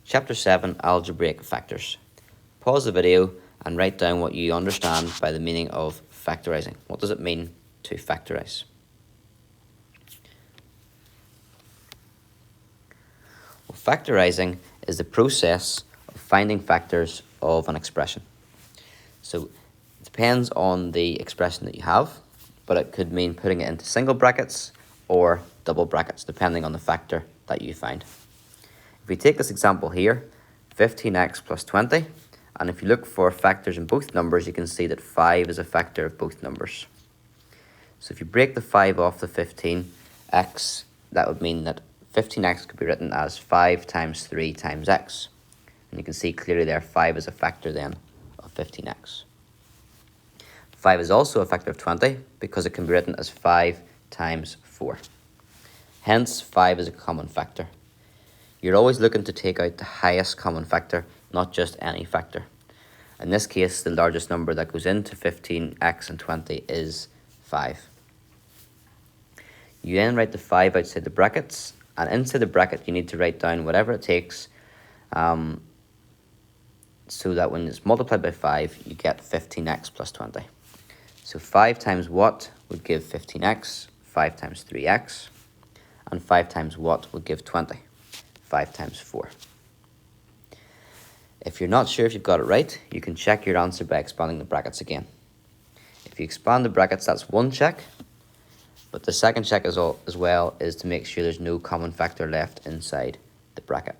Chapter 7, Algebraic Factors. Pause the video and write down what you understand by the meaning of factorising. What does it mean to factorise? Well, factorising is the process of finding factors of an expression. So it depends on the expression that you have, but it could mean putting it into single brackets or double brackets, depending on the factor that you find. If we take this example here, 15x plus 20, and if you look for factors in both numbers, you can see that 5 is a factor of both numbers. So if you break the 5 off the 15x, that would mean that 15x could be written as 5 times 3 times x. And you can see clearly there 5 is a factor then of 15x. 5 is also a factor of 20 because it can be written as 5 times 4. Hence, 5 is a common factor. You're always looking to take out the highest common factor, not just any factor. In this case, the largest number that goes into 15x and 20 is 5. You then write the 5 outside the brackets, and inside the bracket you need to write down whatever it takes so that when it's multiplied by 5, you get 15x plus 20. So 5 times what would give 15x, 5 times 3x, and 5 times what would give 20. 5 times 4. If you're not sure if you've got it right, you can check your answer by expanding the brackets again. If you expand the brackets, that's one check, but the second check as well is to make sure there's no common factor left inside the bracket.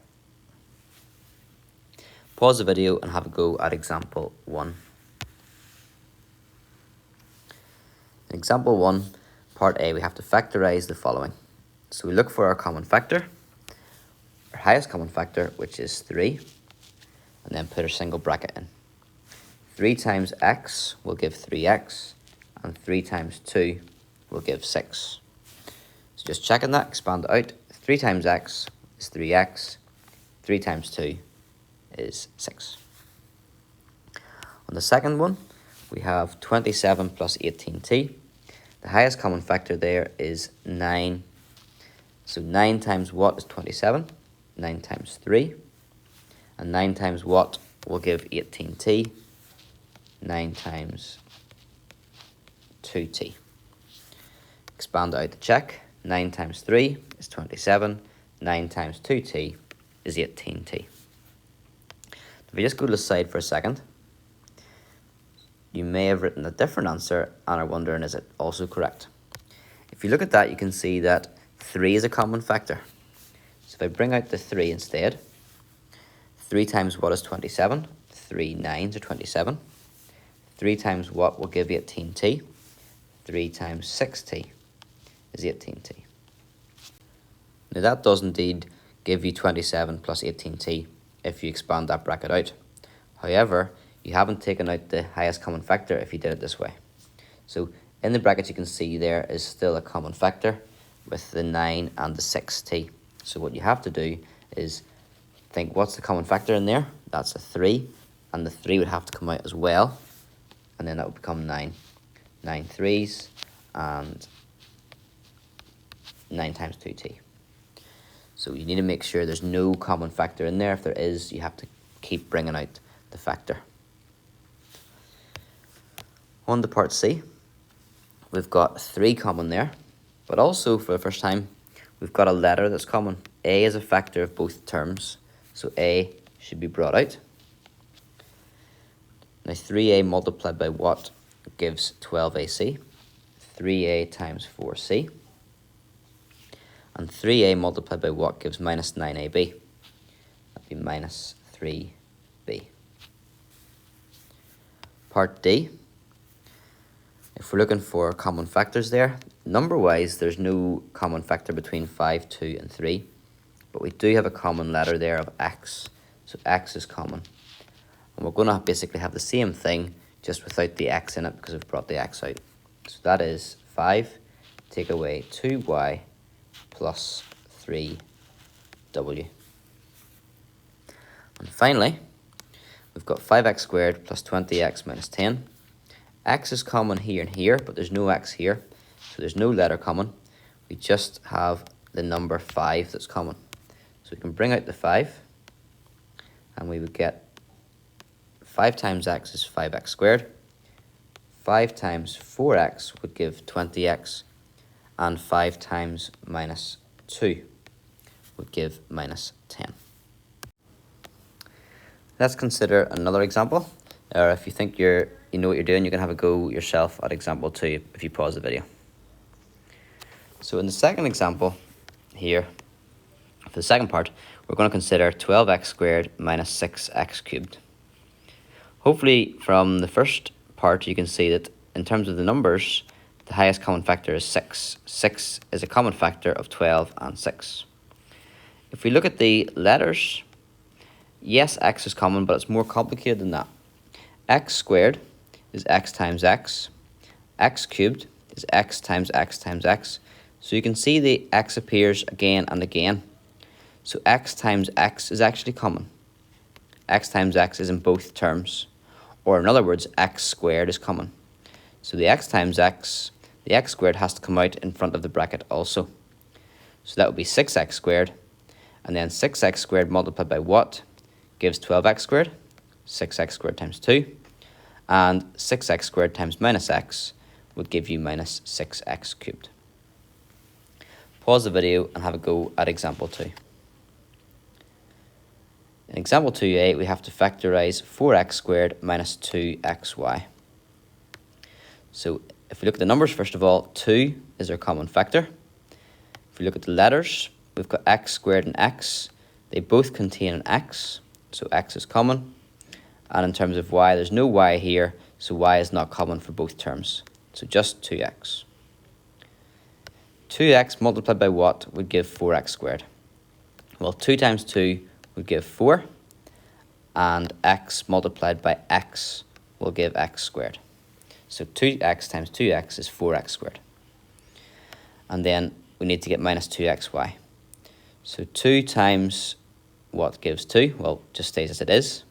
Pause the video and have a go at example 1. In example 1, part A, we have to factorise the following. So we look for our common factor, our highest common factor, which is 3, and then put a single bracket in. 3 times x will give 3x, and 3 times 2 will give 6. So just checking that, expand it out. 3 times x is 3x, 3 times 2 is 6. On the second one, we have 27 plus 18t. The highest common factor there is 9. So 9 times what is 27? 9 times 3, and 9 times what will give 18t, 9 times 2t. Expand out the check, 9 times 3 is 27, 9 times 2t is 18t. If we just go to the side for a second, you may have written a different answer and are wondering, is it also correct? If you look at that, you can see that 3 is a common factor. So if I bring out the 3 instead, 3 times what is 27? 3 9s are 27. 3 times what will give 18t? 3 times 6t is 18t. Now that does indeed give you 27 plus 18t if you expand that bracket out. However, you haven't taken out the highest common factor if you did it this way. So in the bracket you can see there is still a common factor with the 9 and the 6t. So what you have to do is think, what's the common factor in there? That's a 3, and the 3 would have to come out as well, and then that would become 9. 9 3s, and 9 times 2t. So you need to make sure there's no common factor in there. If there is, you have to keep bringing out the factor. On to part C, we've got 3 common there, but also for the first time, we've got a letter that's common. A is a factor of both terms, so A should be brought out. Now 3a multiplied by what gives 12ac? 3a times 4c. And 3a multiplied by what gives minus 9ab? That'd be minus 3b. Part D. If we're looking for common factors there, number-wise, there's no common factor between 5, 2, and 3. But we do have a common letter there of x. So x is common. And we're going to basically have the same thing, just without the x in it because we've brought the x out. So that is 5, take away 2y plus 3w. And finally, we've got 5x squared plus 20x minus 10. X is common here and here, but there's no x here. So there's no letter common. We just have the number 5 that's common. So we can bring out the 5. and we would get 5 times x is 5x squared, 5 times 4x would give 20x, and 5 times minus 2 would give minus 10. Let's consider another example. Or if you think you know what you're doing, you can have a go yourself at example 2 if you pause the video. So in the second example here, for the second part, we're going to consider 12x squared minus 6x cubed. Hopefully from the first part you can see that in terms of the numbers, the highest common factor is 6. 6 is a common factor of 12 and 6. If we look at the letters, yes, x is common, but it's more complicated than that. X squared is x times x. X cubed is x times x times x. So you can see the x appears again and again. So x times x is actually common. X times x is in both terms. Or in other words, x squared is common. So the x times x, the x squared has to come out in front of the bracket also. So that would be 6x squared. And then 6x squared multiplied by what gives 12x squared? 6x squared times 2. And 6x squared times minus x would give you minus 6x cubed. Pause the video and have a go at example 2. In example 2a, we have to factorise 4x squared minus 2xy. So if we look at the numbers, first of all, 2 is our common factor. If we look at the letters, we've got x squared and x. They both contain an x, so x is common. And in terms of y, there's no y here, so y is not common for both terms. So just 2x. 2x multiplied by what would give 4x squared? Well, 2 times 2 would give 4, and x multiplied by x will give x squared. So 2x times 2x is 4x squared. And then we need to get minus 2xy. So 2 times what gives 2? Well, just stays as it is.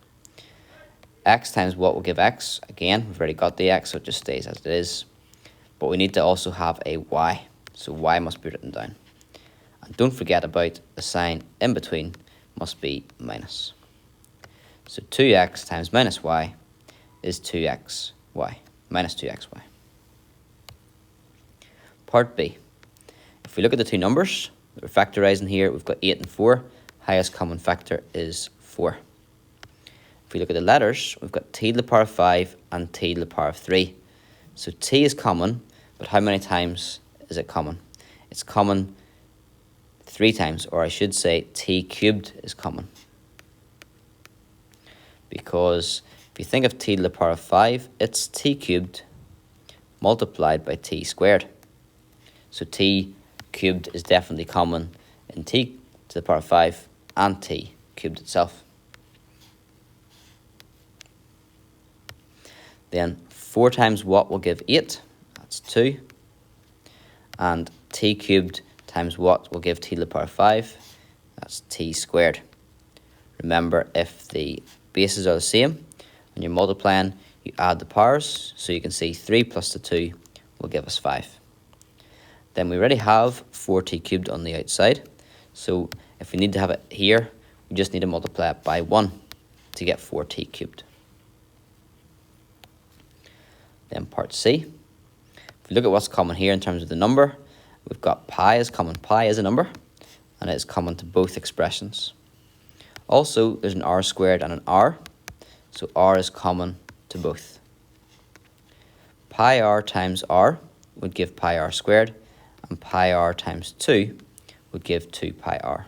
X times what will give x? Again, we've already got the x, so it just stays as it is. But we need to also have a y. So y must be written down. And don't forget about the sign in between must be minus. So 2x times minus y is 2xy, minus 2xy. Part B. If we look at the two numbers, we're factorising here, we've got 8 and 4. Highest common factor is 4. If we look at the letters, we've got t to the power of 5 and t to the power of 3. So t is common, but how many times is it common? It's common 3 times, or I should say t cubed is common. Because if you think of t to the power of 5, it's t cubed multiplied by t squared. So t cubed is definitely common in t to the power of 5 and t cubed itself. Then 4 times what will give 8? That's 2. And t cubed times what will give t to the power of 5? That's t squared. Remember, if the bases are the same and you're multiplying, you add the powers. So you can see 3 plus the 2 will give us 5. Then we already have 4t cubed on the outside. So if we need to have it here, we just need to multiply it by 1 to get 4t cubed. Then part C. If we look at what's common here in terms of the number, we've got pi is common. Pi is a number, and it is common to both expressions. Also, there's an r squared and an r, so r is common to both. Pi r times r would give pi r squared, and pi r times 2 would give 2 pi r.